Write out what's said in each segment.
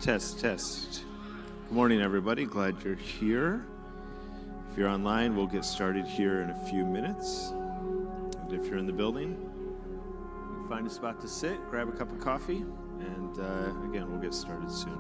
Test, test. Good morning, everybody. Glad you're here. If you're online, we'll get started here in a few minutes. And if you're in the building, find a spot to sit, grab a cup of coffee, and again, we'll get started soon.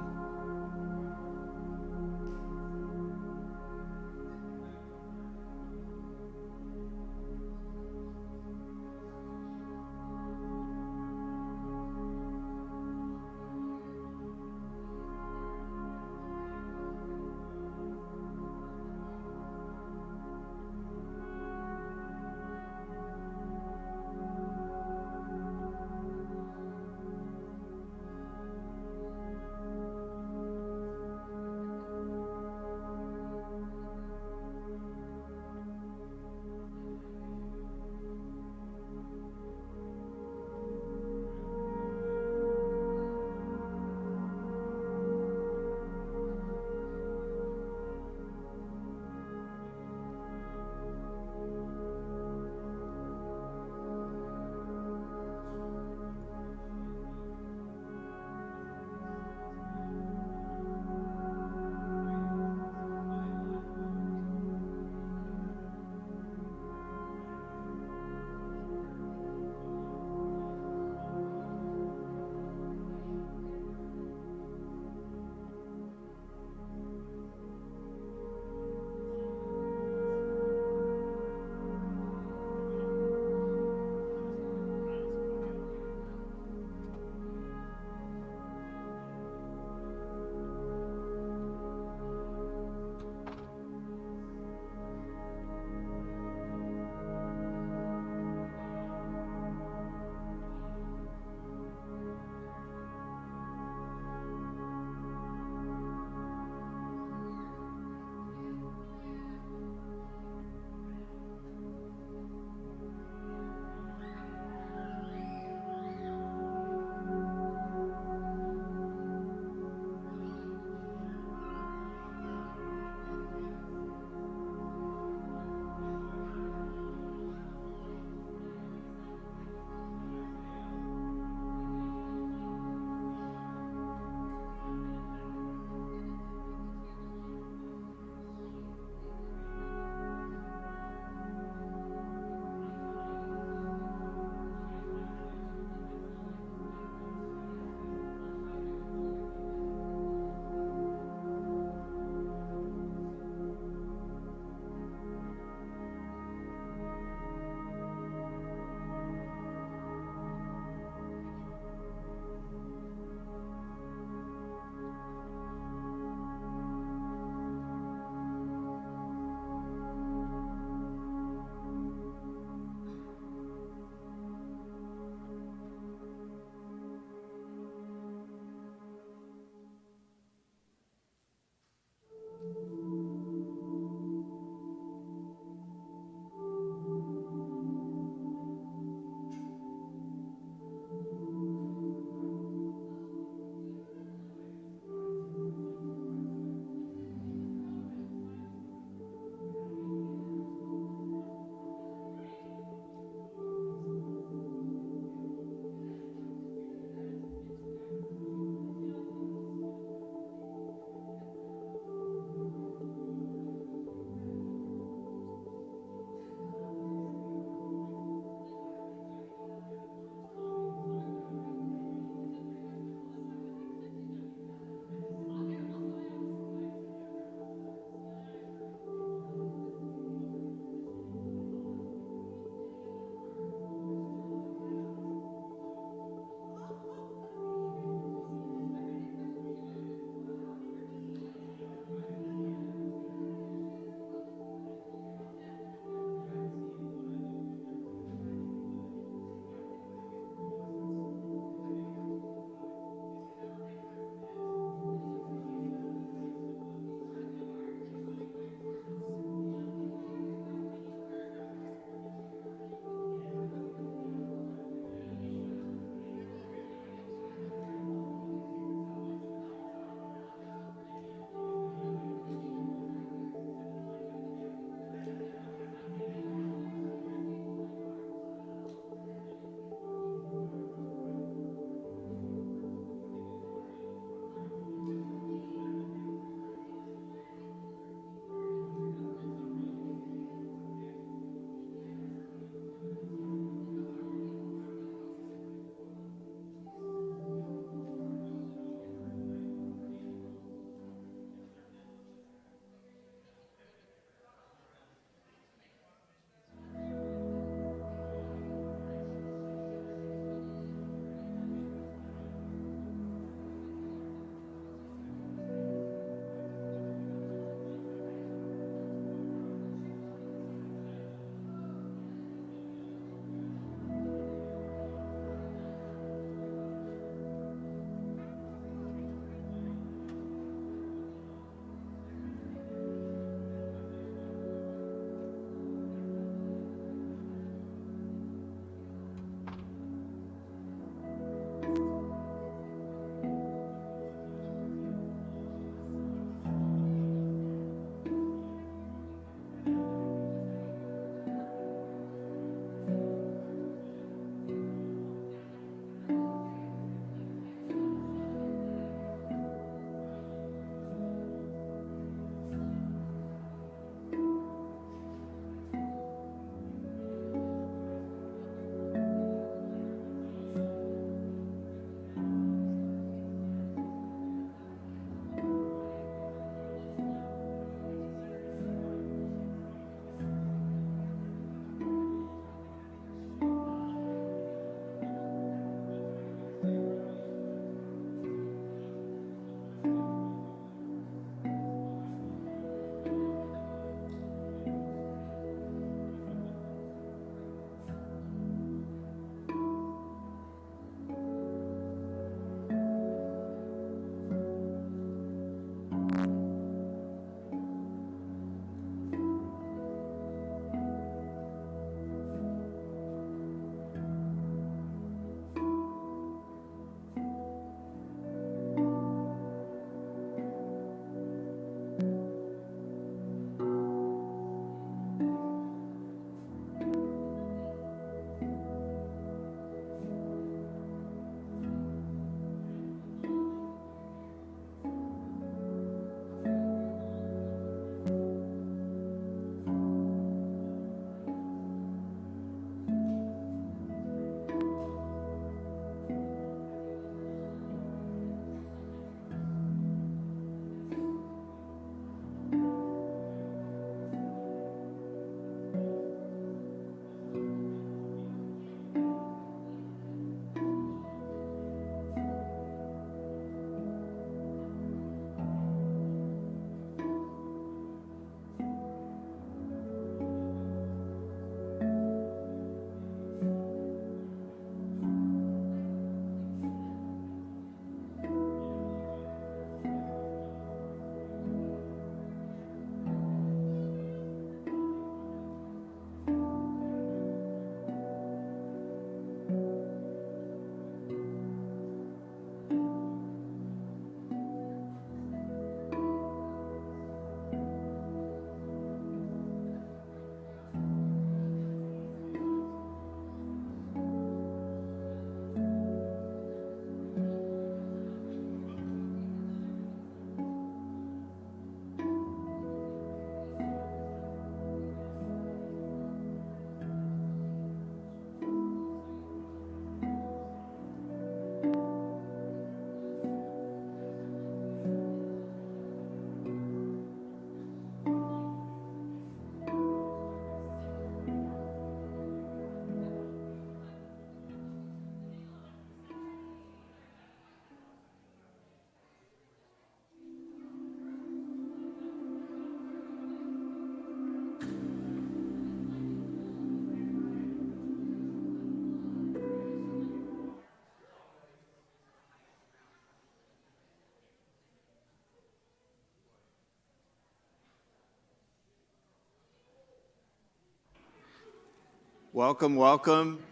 Welcome, welcome.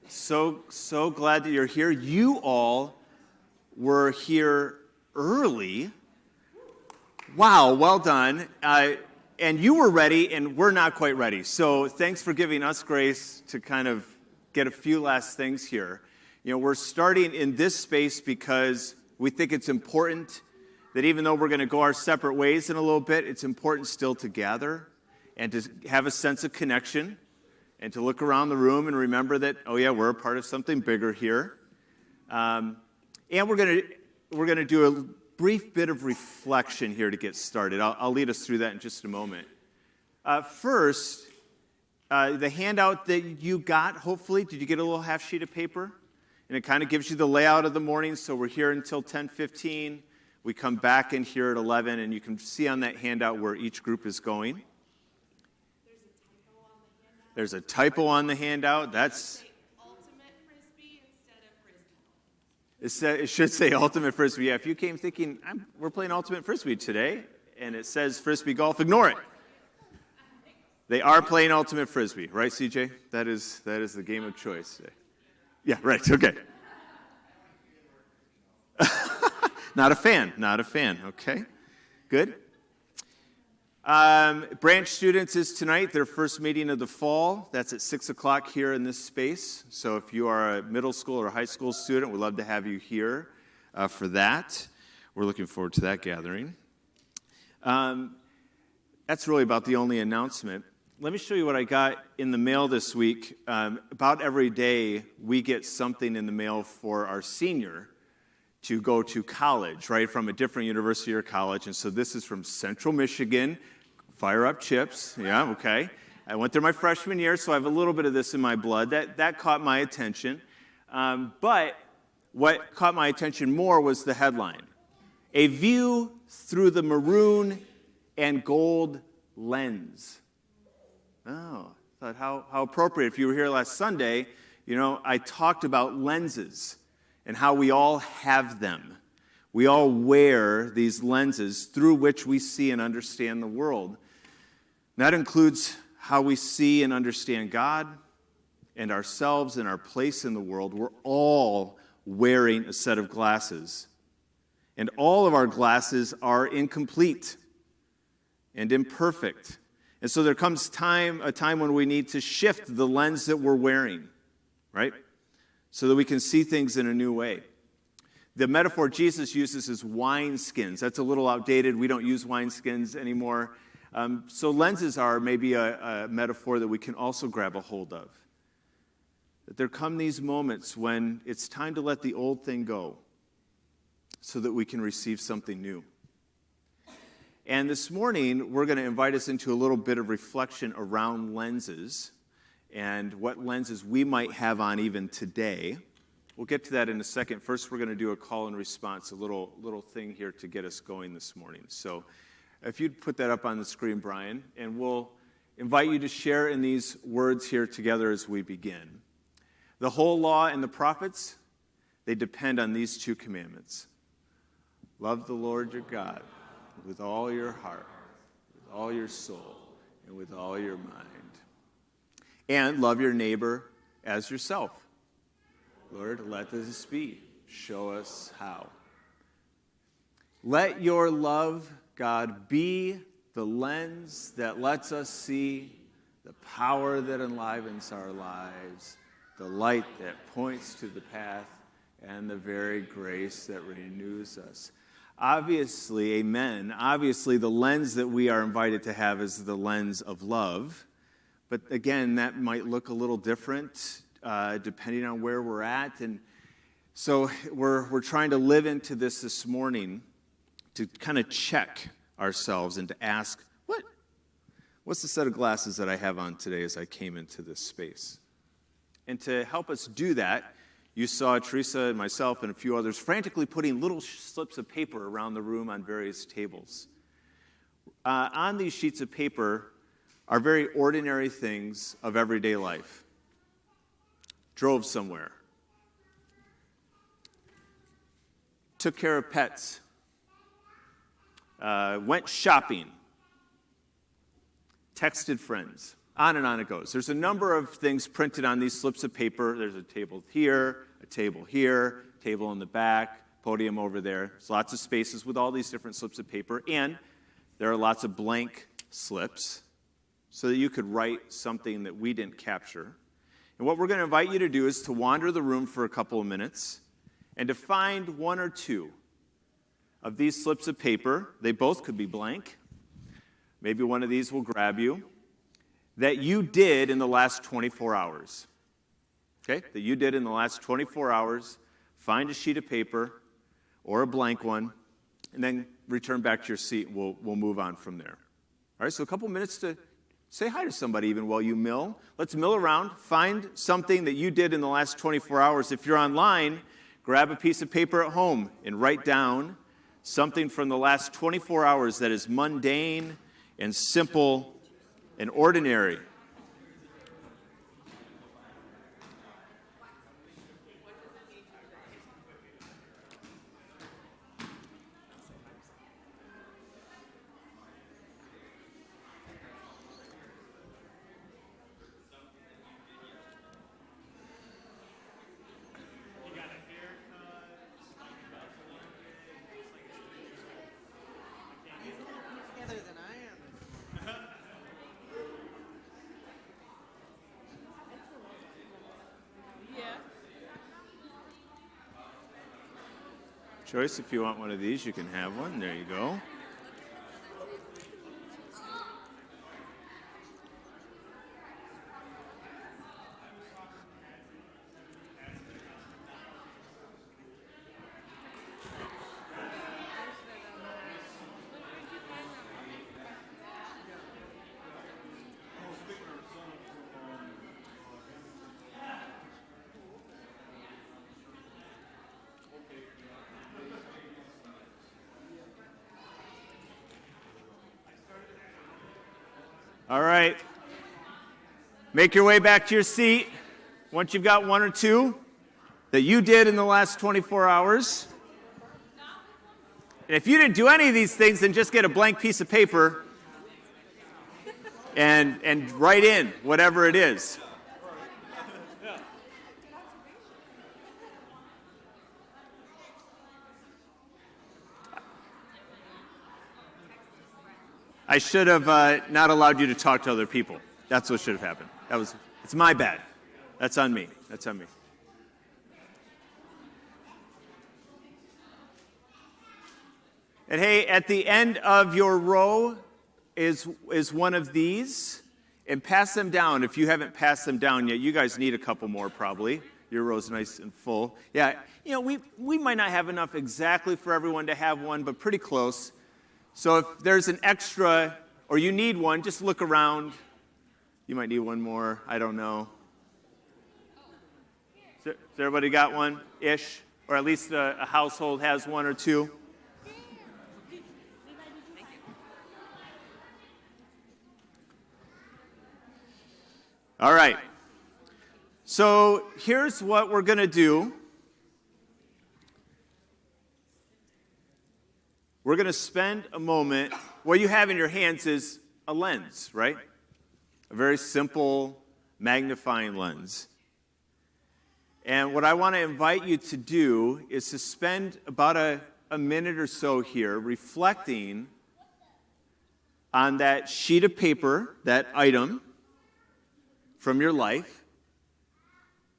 So glad that you're here. You all were here early. Wow, well done. And you were ready, and we're not quite ready. So thanks for giving us grace to kind of get a few last things here. You know, we're starting in this space because we think it's important that even though we're going to go our separate ways in a little bit, it's important still to gather and to have a sense of connection. And to look around the room and remember that, oh yeah, we're a part of something bigger here. And we're gonna do a brief bit of reflection here to get started. I'll lead us through that in just a moment. First, the handout that you got, hopefully, did you get a little half sheet of paper? And it kind of gives you the layout of the morning. So we're here until 10:15. We come back in here at 11, and you can see on that handout where each group is going. There's a typo on the handout. That's Ultimate Frisbee instead of Frisbee. it should say Ultimate Frisbee. Yeah, if you came thinking, we're playing Ultimate Frisbee today, and it says Frisbee Golf, ignore it. They are playing Ultimate Frisbee, right, CJ? That is the game of choice. Yeah, right, okay. Not a fan, okay. Good. Branch students is tonight, their first meeting of the fall. That's at 6 o'clock here in this space. So if you are a middle school or high school student, we'd love to have you here for that. We're looking forward to that gathering. That's really about the only announcement. Let me show you what I got in the mail this week. About every day, we get something in the mail for our senior to go to college, right, from a different university or college. And so this is from Central Michigan. Fire up chips, yeah, okay. I went there my freshman year, so I have a little bit of this in my blood. That caught my attention. But what caught my attention more was the headline. A view through the maroon and gold lens. Oh, I thought how appropriate. If you were here last Sunday, you know, I talked about lenses and how we all have them. We all wear these lenses through which we see and understand the world. That includes how we see and understand God and ourselves and our place in the world. We're all wearing a set of glasses. And all of our glasses are incomplete and imperfect. And so there comes a time when we need to shift the lens that we're wearing, right? So that we can see things in a new way. The metaphor Jesus uses is wineskins. That's a little outdated. We don't use wineskins anymore. So lenses are maybe a metaphor that we can also grab a hold of. That there come these moments when it's time to let the old thing go so that we can receive something new. And this morning, we're going to invite us into a little bit of reflection around lenses and what lenses we might have on even today. We'll get to that in a second. First, we're going to do a call and response, a little thing here to get us going this morning. So if you'd put that up on the screen, Brian, and we'll invite you to share in these words here together as we begin. The whole law and the prophets, they depend on these two commandments. Love the Lord your God with all your heart, with all your soul, and with all your mind. And love your neighbor as yourself. Lord, let this be. Show us how. Let your love, God, be the lens that lets us see the power that enlivens our lives, the light that points to the path, and the very grace that renews us. Obviously, amen, obviously the lens that we are invited to have is the lens of love. But again, that might look a little different depending on where we're at. And so we're trying to live into this morning to kind of check ourselves and to ask, what's the set of glasses that I have on today as I came into this space? And to help us do that, you saw Teresa and myself and a few others frantically putting little slips of paper around the room on various tables. On these sheets of paper are very ordinary things of everyday life. Drove somewhere. Took care of pets. Went shopping. Texted friends. on it goes. There's a number of things printed on these slips of paper. There's a table here, table in the back, podium over there. There's lots of spaces with all these different slips of paper, and there are lots of blank slips so that you could write something that we didn't capture. And what we're going to invite you to do is to wander the room for a couple of minutes and to find one or two of these slips of paper. They both could be blank. Maybe one of these will grab you. That you did in the last 24 hours. Okay? That you did in the last 24 hours. Find a sheet of paper or a blank one, and then return back to your seat. We'll move on from there. All right, so a couple minutes to say hi to somebody even while you mill. Let's mill around. Find something that you did in the last 24 hours. If you're online, grab a piece of paper at home and write down something from the last 24 hours that is mundane and simple and ordinary. Joyce, if you want one of these, you can have one. There you go. All right. Make your way back to your seat once you've got one or two that you did in the last 24 hours. And if you didn't do any of these things, then just get a blank piece of paper and write in whatever it is. I should have not allowed you to talk to other people. That's what should have happened. It's my bad. That's on me. That's on me. And hey, at the end of your row is one of these, and pass them down if you haven't passed them down yet. You guys need a couple more probably. Your row's nice and full. Yeah, we might not have enough exactly for everyone to have one, but pretty close. So if there's an extra, or you need one, just look around. You might need one more. I don't know. Has everybody got one-ish? Or at least a household has one or two? All right. So here's what we're going to do. We're going to spend a moment. What you have in your hands is a lens, right? A very simple magnifying lens. And what I want to invite you to do is to spend about a minute or so here reflecting on that sheet of paper, that item from your life.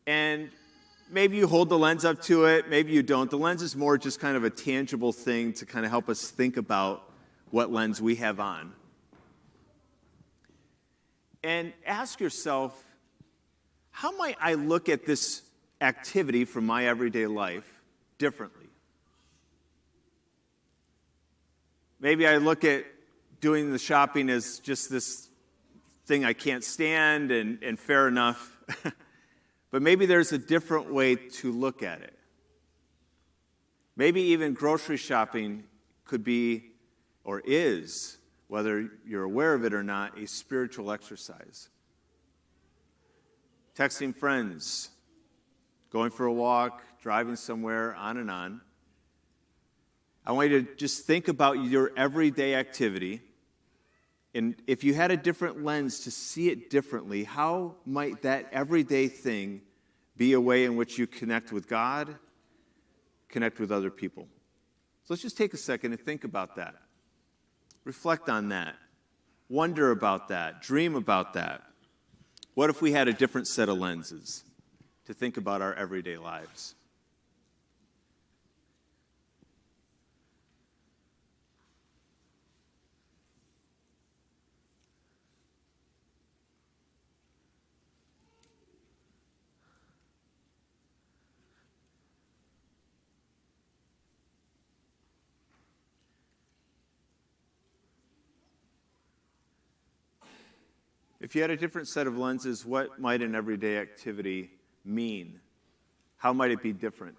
And maybe you hold the lens up to it, maybe you don't. The lens is more just kind of a tangible thing to kind of help us think about what lens we have on. And ask yourself, how might I look at this activity from my everyday life differently? Maybe I look at doing the shopping as just this thing I can't stand, and fair enough. But maybe there's a different way to look at it. Maybe even grocery shopping could be, or is, whether you're aware of it or not, a spiritual exercise. Texting friends, going for a walk, driving somewhere, on and on. I want you to just think about your everyday activity And if you had a different lens to see it differently, how might that everyday thing be a way in which you connect with God, connect with other people? So let's just take a second and think about that. Reflect on that. Wonder about that. Dream about that. What if we had a different set of lenses to think about our everyday lives? If you had a different set of lenses, what might an everyday activity mean? How might it be different?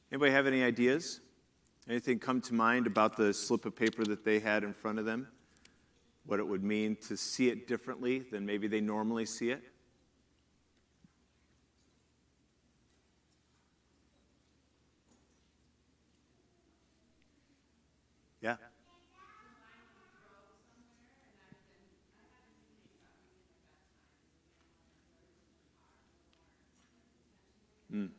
Anybody have any ideas? Anything come to mind about the slip of paper that they had in front of them? What it would mean to see it differently than maybe they normally see it? Yeah. Mm.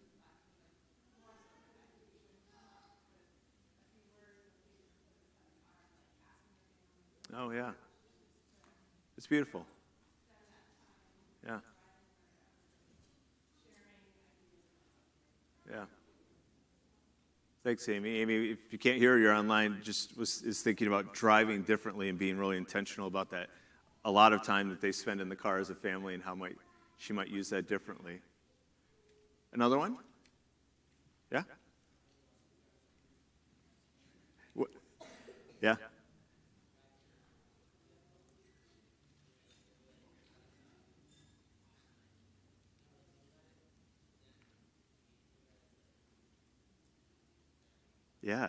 Oh, yeah. It's beautiful. Yeah. Yeah. Thanks, Amy. Amy, if you can't hear, you're online, is thinking about driving differently and being really intentional about that. A lot of time that they spend in the car as a family and how she might use that differently. Another one? Yeah? What? Yeah? Yeah.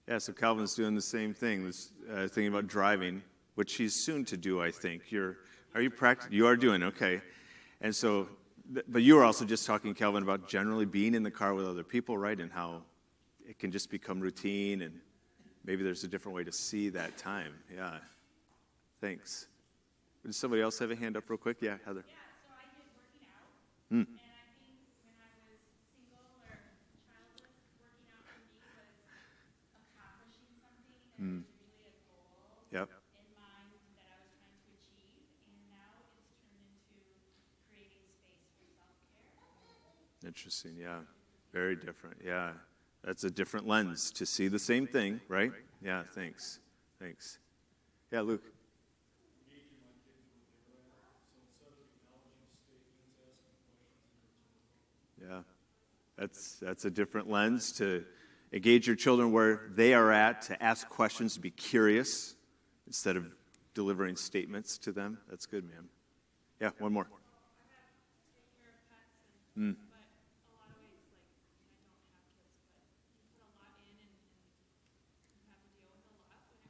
Yeah, so Calvin's doing the same thing, thinking about driving, which he's soon to do, I think. Are you practicing? You are doing, okay. And so, but you were also just talking, Calvin, about generally being in the car with other people, right? And how it can just become routine, and maybe there's a different way to see that time. Yeah. Thanks. Does somebody else have a hand up real quick? Yeah, Heather. Yeah, so I did working out. And I think when I was single or childless, working out for me was accomplishing something and it was really a goal Yep. in mind that I was trying to achieve. And now it's turned into creating space for self-care. Interesting, yeah. Very different, yeah. That's a different lens to see the same thing, right? Yeah, thanks. Thanks. Yeah, Luke. Yeah, that's a different lens to engage your children where they are at, to ask questions, to be curious instead of delivering statements to them. That's good, man. Yeah, one more. Mm.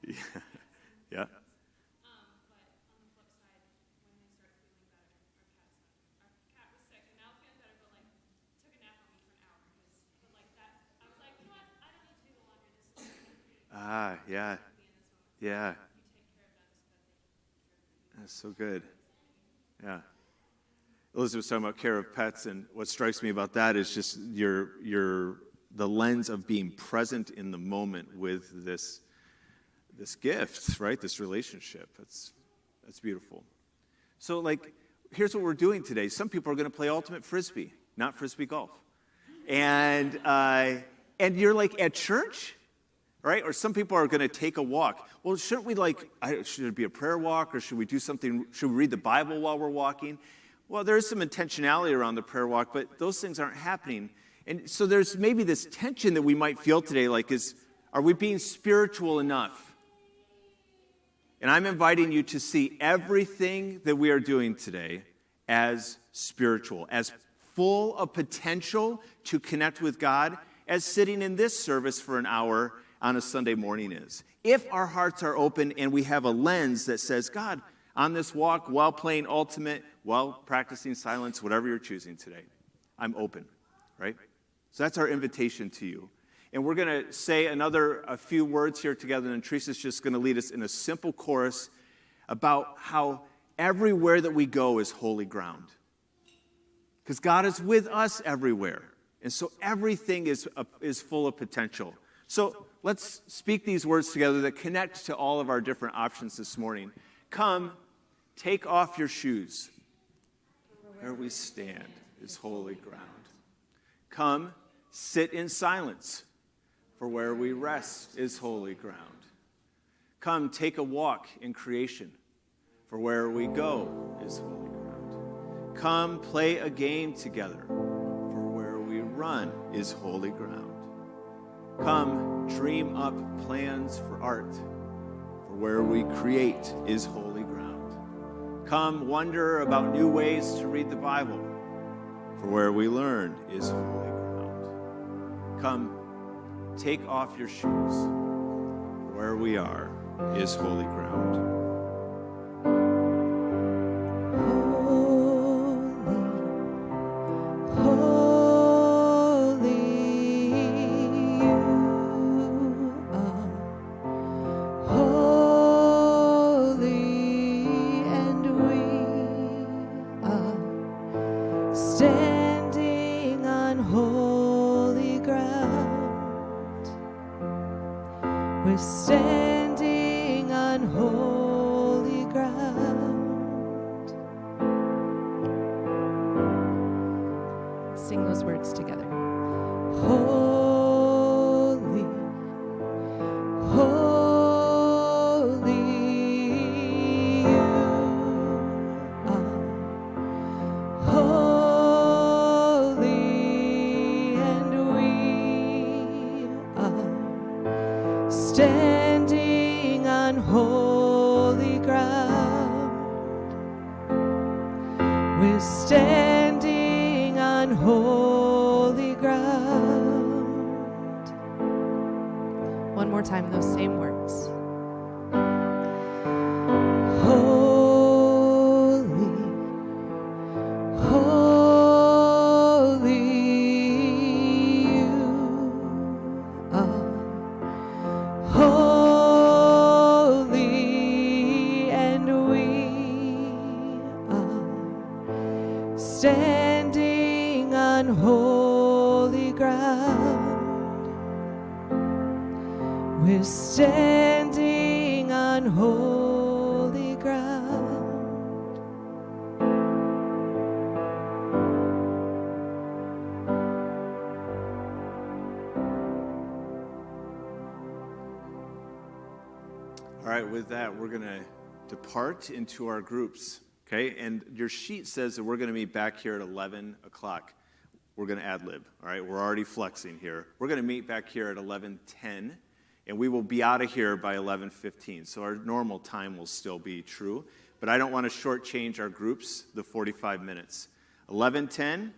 Yeah. Yeah. Ah, yeah. Yeah. That's so good. Yeah. Elizabeth was talking about care of pets, and what strikes me about that is just the lens of being present in the moment with this gift, right? This relationship. That's beautiful. So, here's what we're doing today. Some people are going to play ultimate frisbee, not frisbee golf, and you're at church, right? Or some people are going to take a walk. Well, shouldn't we should it be a prayer walk, or should we do something? Should we read the Bible while we're walking? Well, there is some intentionality around the prayer walk, but those things aren't happening. And so there's maybe this tension that we might feel today, are we being spiritual enough? And I'm inviting you to see everything that we are doing today as spiritual, as full of potential to connect with God, as sitting in this service for an hour on a Sunday morning is. If our hearts are open and we have a lens that says, God, on this walk, while playing ultimate, while practicing silence, whatever you're choosing today, I'm open, right? So that's our invitation to you. And we're going to say a few words here together, and Teresa's just going to lead us in a simple chorus about how everywhere that we go is holy ground. Because God is with us everywhere. And so everything is full of potential. So let's speak these words together that connect to all of our different options this morning. Come, take off your shoes. Where we stand is holy ground. Come, sit in silence. For where we rest is holy ground. Come, take a walk in creation. For where we go is holy ground. Come, play a game together. For where we run is holy ground. Come, dream up plans for art. For where we create is holy ground. Come, wonder about new ways to read the Bible. For where we learn is holy ground. Come, take off your shoes. For where we are is holy ground. Standing on holy ground. Sing those words together. Holy, holy, you are holy, and we are standing on holy ground. We're standing on holy ground. One more time, those same words. Holy, holy, you are holy, and we are standing on holy ground. We're standing on holy ground. All right, with that, we're going to depart into our groups, okay? And your sheet says that we're going to meet back here at 11 o'clock. We're going to ad-lib, all right? We're already flexing here. We're going to meet back here at 11:10, and we will be out of here by 11:15. So our normal time will still be true, but I don't want to shortchange our groups the 45 minutes. 11:10,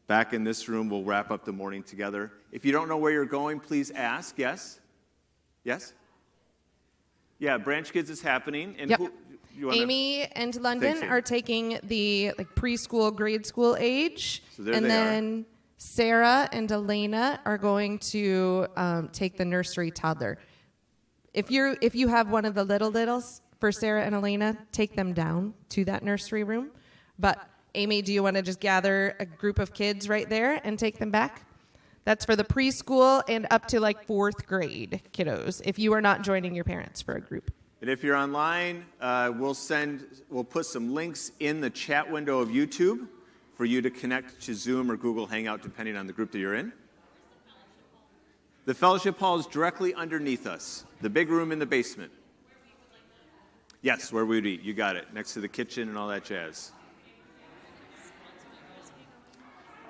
back in this room, we'll wrap up the morning together. If you don't know where you're going, please ask. Yes? Yes? Yeah, Branch Kids is happening. And Yep. Amy and London Thanks, Amy. are taking the preschool, grade school age, So there and they are. then Sarah and Elena are going to take the nursery toddler. If you have one of the littles for Sarah and Elena, take them down to that nursery room. But Amy, do you want to just gather a group of kids right there and take them back? That's for the preschool and up to fourth grade kiddos, if you are not joining your parents for a group. And if you're online, we'll put some links in the chat window of YouTube for you to connect to Zoom or Google Hangout, depending on the group that you're in. The fellowship hall is directly underneath us, the big room in the basement. Yes, where we would eat. You got it. Next to the kitchen and all that jazz.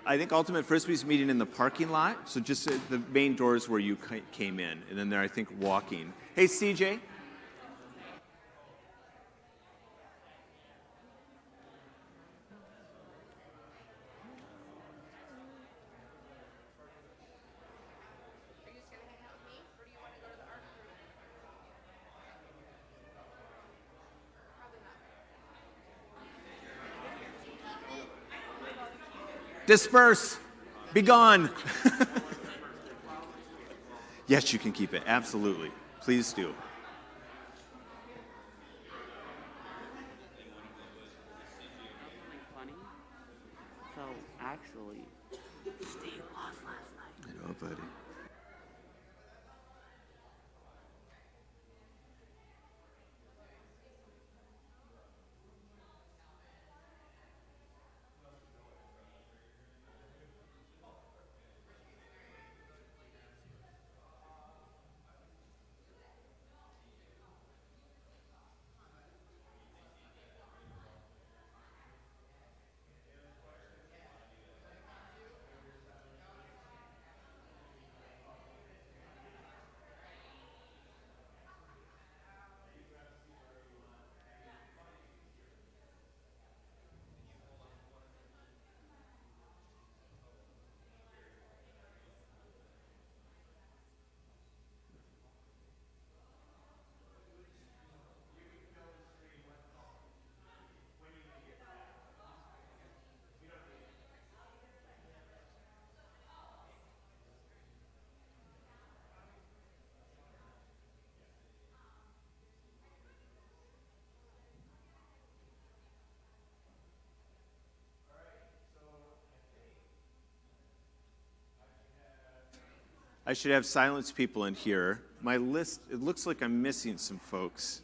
I think Ultimate Frisbee's meeting in the parking lot, so just the main doors where you came in, and then they're, I think, walking. Hey, CJ. Disperse. Be gone. Yes, you can keep it. Absolutely. Please do. Something funny. So actually, Steve lost last night. I know, buddy. I should have silenced people in here. My list, it looks like I'm missing some folks.